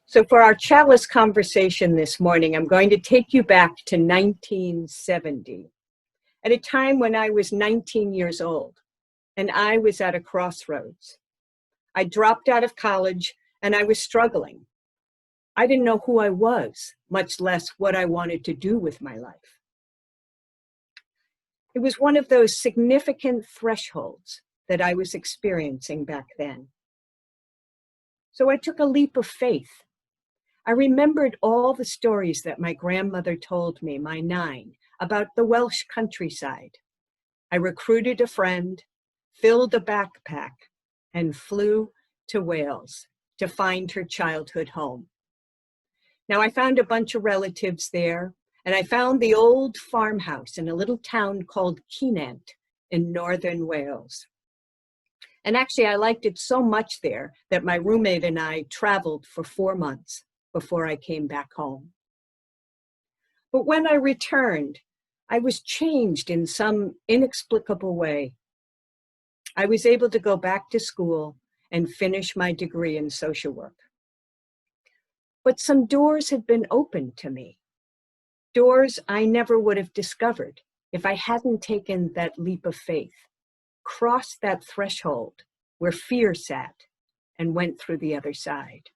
So for our chalice conversation this morning, I'm going to take you back to 1970, at a time when I was 19 years old, and I was at a crossroads. I dropped out of college, and I was struggling. I didn't know who I was, much less what I wanted to do with my life. It was one of those significant thresholds that I was experiencing back then. So I took a leap of faith. I remembered all the stories that my grandmother told me, my nine, about the Welsh countryside. I recruited a friend, filled a backpack, and flew to Wales to find her childhood home. Now, I found a bunch of relatives there, and I found the old farmhouse in a little town called Keenant in northern Wales. And actually, I liked it so much there that my roommate and I traveled for 4 months before I came back home. But when I returned, I was changed in some inexplicable way. I was able to go back to school and finish my degree in social work. But some doors had been opened to me, doors I never would have discovered if I hadn't taken that leap of faith, crossed that threshold where fear sat, and went through the other side.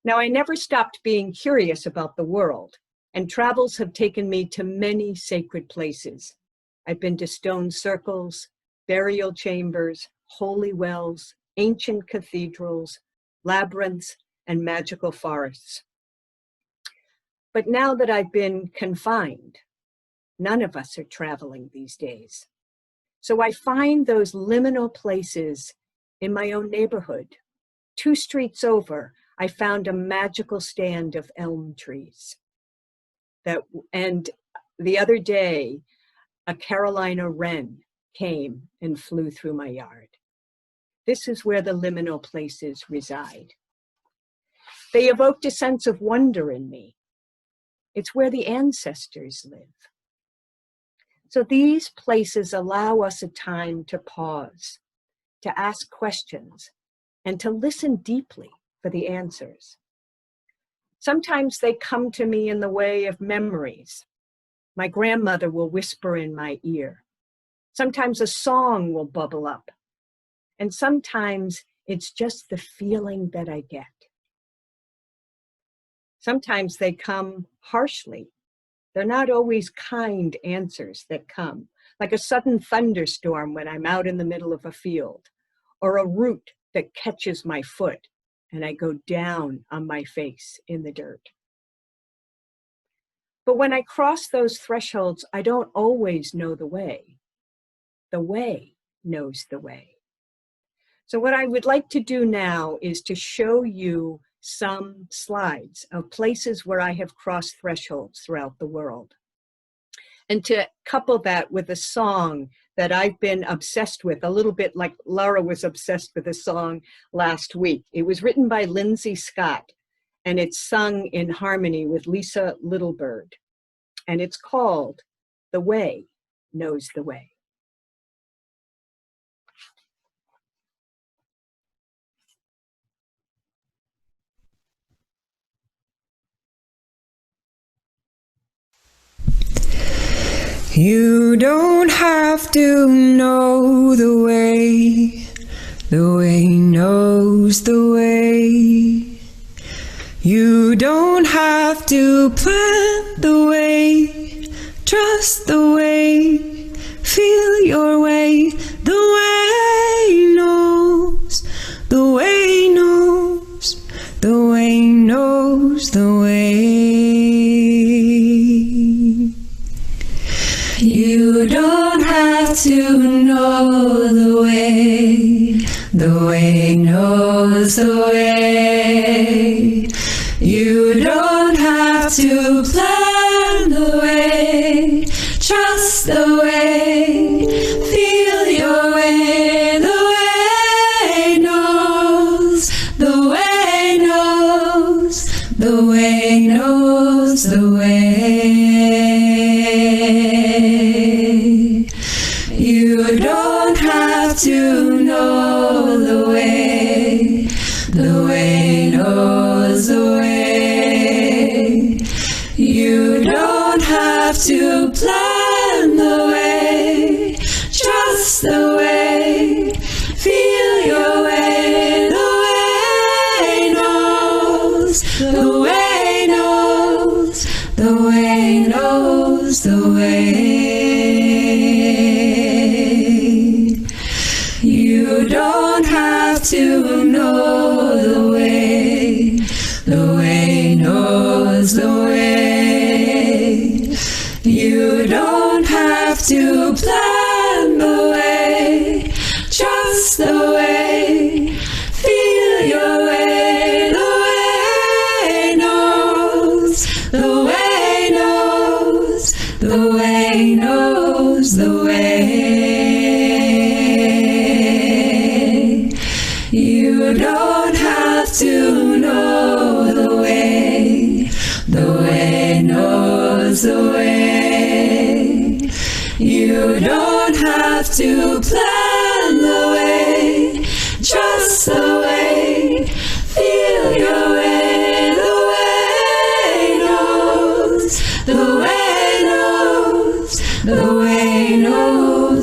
Now, I never stopped being curious about the world, and travels have taken me to many sacred places. I've been to stone circles, burial chambers, holy wells, ancient cathedrals, labyrinths, and magical forests. But now that I've been confined, none of us are traveling these days. So I find those liminal places in my own neighborhood. 2 streets over, I found a magical stand of elm trees. And the other day, a Carolina wren came and flew through my yard. This is where the liminal places reside. They evoked a sense of wonder in me. It's where the ancestors live. So these places allow us a time to pause, to ask questions, and to listen deeply for the answers. Sometimes they come to me in the way of memories. My grandmother will whisper in my ear. Sometimes a song will bubble up. And sometimes it's just the feeling that I get. Sometimes they come harshly. They're not always kind answers that come, like a sudden thunderstorm when I'm out in the middle of a field, or a root that catches my foot and I go down on my face in the dirt. But when I cross those thresholds, I don't always know the way. The way knows the way. So what I would like to do now is to show you some slides of places where I have crossed thresholds throughout the world, and to couple that with a song that I've been obsessed with, a little bit like Laura was obsessed with a song last week. It was written by Lindsay Scott, and it's sung in harmony with Lisa Littlebird, and it's called The Way Knows the Way. You don't have to know the way knows the way. You don't have to plan the way, trust the way, feel your way. The way knows, the way knows, the way knows the way. You don't have to know the way knows the way. You don't have to plan the way, trust the way, feel your way. The way knows, the way knows, the way knows the way. You don't have to know the way knows.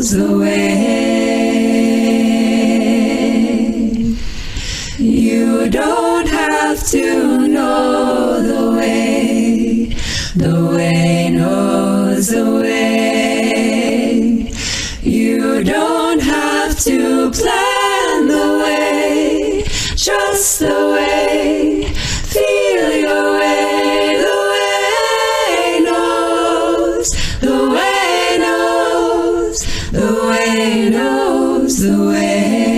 knows the way. You don't have to know the way. The way knows the way. You don't have to plan the way, just the way. Feel your way, the way knows, the way knows, the way knows the way.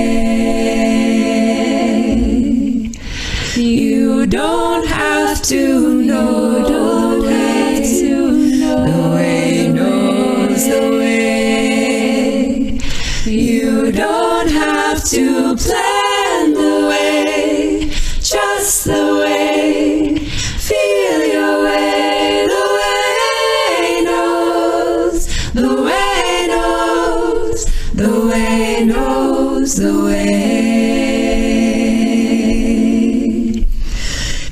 You don't have to know, don't have to know, the way knows the way. You don't have to plan the way, just the way. Feel your way, the way knows, the way knows, the way knows the way.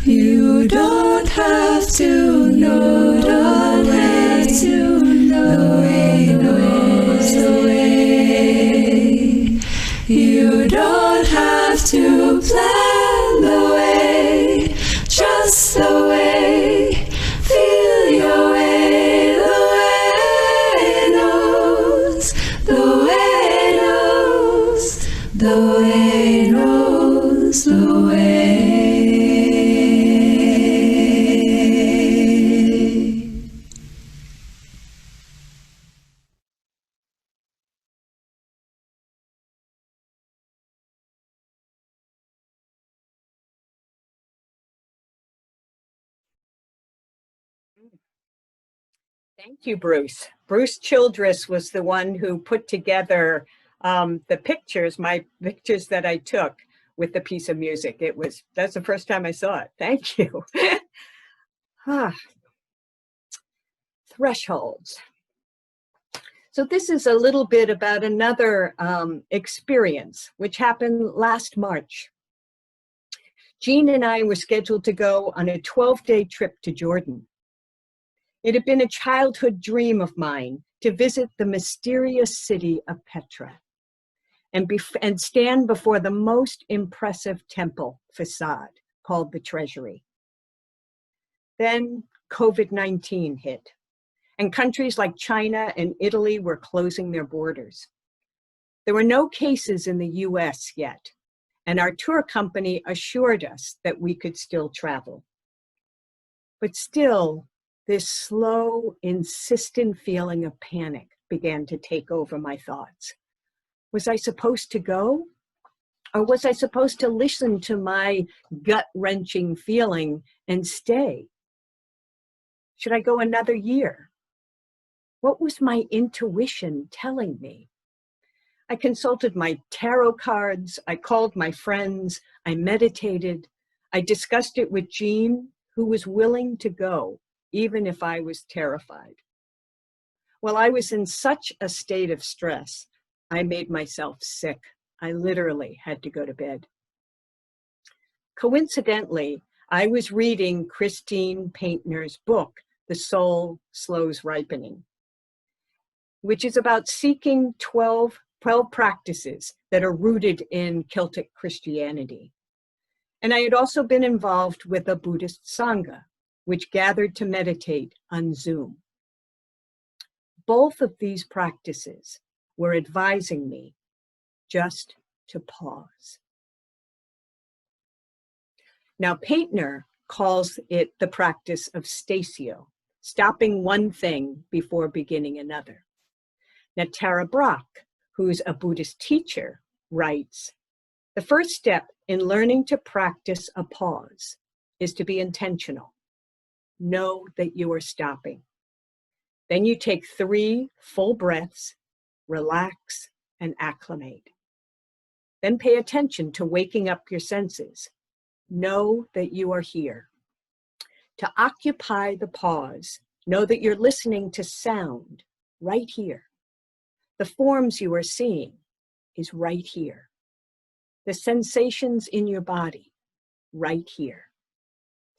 You don't have to know, don't have to know, the way knows the way. You don't have to plan the way, just the way. Feel your way, the way knows, the way knows, the way knows the way. Thank you, Bruce. Bruce Childress was the one who put together the pictures, my pictures that I took with the piece of music. That's the first time I saw it. Thank you. Thresholds. So this is a little bit about another experience, which happened last March. Jean and I were scheduled to go on a 12-day trip to Jordan. It had been a childhood dream of mine to visit the mysterious city of Petra and stand before the most impressive temple facade called the Treasury. Then COVID-19 hit, and countries like China and Italy were closing their borders. There were no cases in the US yet, and our tour company assured us that we could still travel. But still, this slow, insistent feeling of panic began to take over my thoughts. Was I supposed to go? Or was I supposed to listen to my gut-wrenching feeling and stay? Should I go another year? What was my intuition telling me? I consulted my tarot cards, I called my friends, I meditated, I discussed it with Jean, who was willing to go, even if I was terrified. Well, I was in such a state of stress, I made myself sick. I literally had to go to bed. Coincidentally, I was reading Christine Paintner's book, The Soul Slows Ripening, which is about seeking 12 practices that are rooted in Celtic Christianity. And I had also been involved with a Buddhist Sangha, which gathered to meditate on Zoom. Both of these practices were advising me just to pause. Now, Paintner calls it the practice of stasio, stopping one thing before beginning another. Now, Tara Brach, who's a Buddhist teacher, writes, the first step in learning to practice a pause is to be intentional. Know that you are stopping. Then you take 3 full breaths, relax, and acclimate. Then pay attention to waking up your senses. Know that you are here. To occupy the pause, know that you're listening to sound right here. The forms you are seeing is right here. The sensations in your body, right here.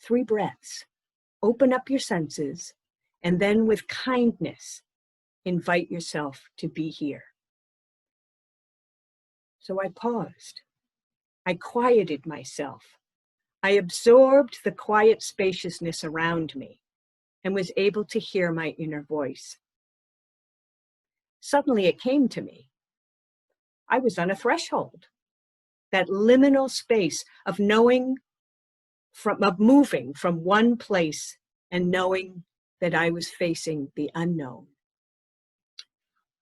3 breaths. Open up your senses, and then with kindness, invite yourself to be here, So I paused. I quieted myself. I absorbed the quiet spaciousness around me and was able to hear my inner voice. Suddenly it came to me. I was on a threshold, that liminal space of knowing, of moving from one place and knowing that I was facing the unknown.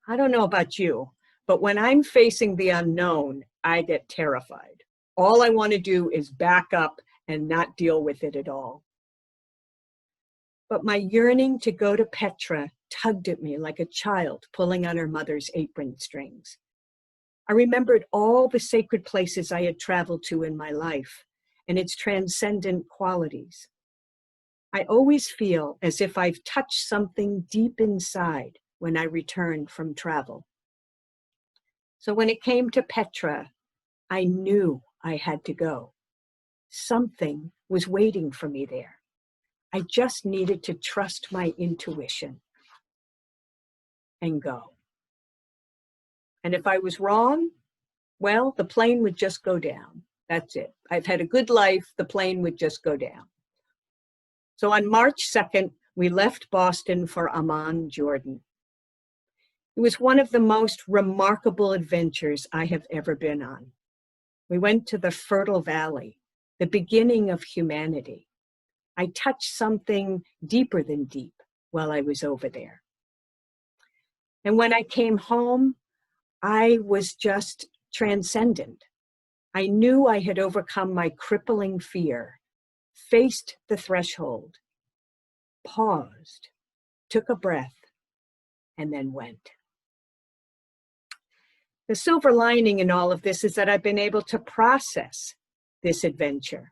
I don't know about you, but when I'm facing the unknown, I get terrified. All I want to do is back up and not deal with it at all. But my yearning to go to Petra tugged at me like a child pulling on her mother's apron strings. I remembered all the sacred places I had traveled to in my life and its transcendent qualities. I always feel as if I've touched something deep inside when I return from travel. So when it came to Petra, I knew I had to go. Something was waiting for me there. I just needed to trust my intuition and go. And if I was wrong, well, the plane would just go down. That's it. I've had a good life. The plane would just go down. So on March 2nd, we left Boston for Amman, Jordan. It was one of the most remarkable adventures I have ever been on. We went to the Fertile Valley, the beginning of humanity. I touched something deeper than deep while I was over there. And when I came home, I was just transcendent. I knew I had overcome my crippling fear, faced the threshold, paused, took a breath, and then went. The silver lining in all of this is that I've been able to process this adventure.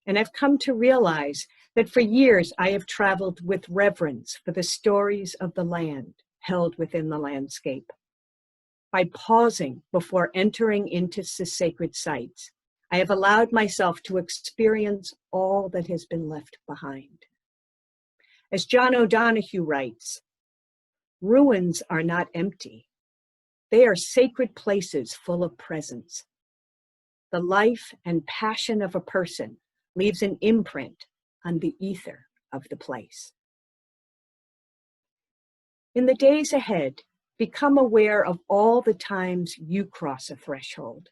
And I've come to realize that for years I have traveled with reverence for the stories of the land held within the landscape. By pausing before entering into the sacred sites, I have allowed myself to experience all that has been left behind. As John O'Donohue writes, ruins are not empty. They are sacred places full of presence. The life and passion of a person leaves an imprint on the ether of the place. In the days ahead, become aware of all the times you cross a threshold.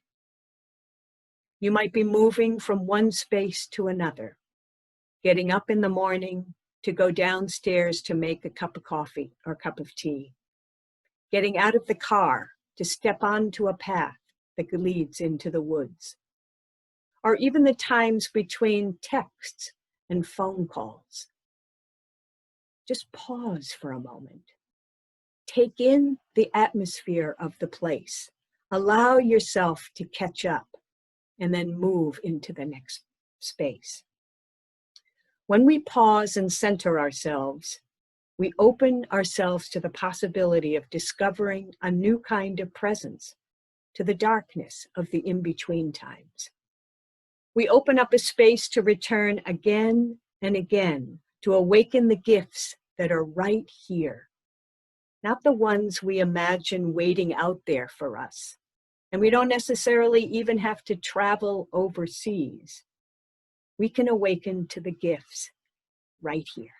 You might be moving from one space to another, getting up in the morning to go downstairs to make a cup of coffee or a cup of tea, getting out of the car to step onto a path that leads into the woods, or even the times between texts and phone calls. Just pause for a moment. Take in the atmosphere of the place. Allow yourself to catch up and then move into the next space. When we pause and center ourselves, we open ourselves to the possibility of discovering a new kind of presence, to the darkness of the in-between times. We open up a space to return again and again, to awaken the gifts that are right here, not the ones we imagine waiting out there for us. And we don't necessarily even have to travel overseas. We can awaken to the gifts right here.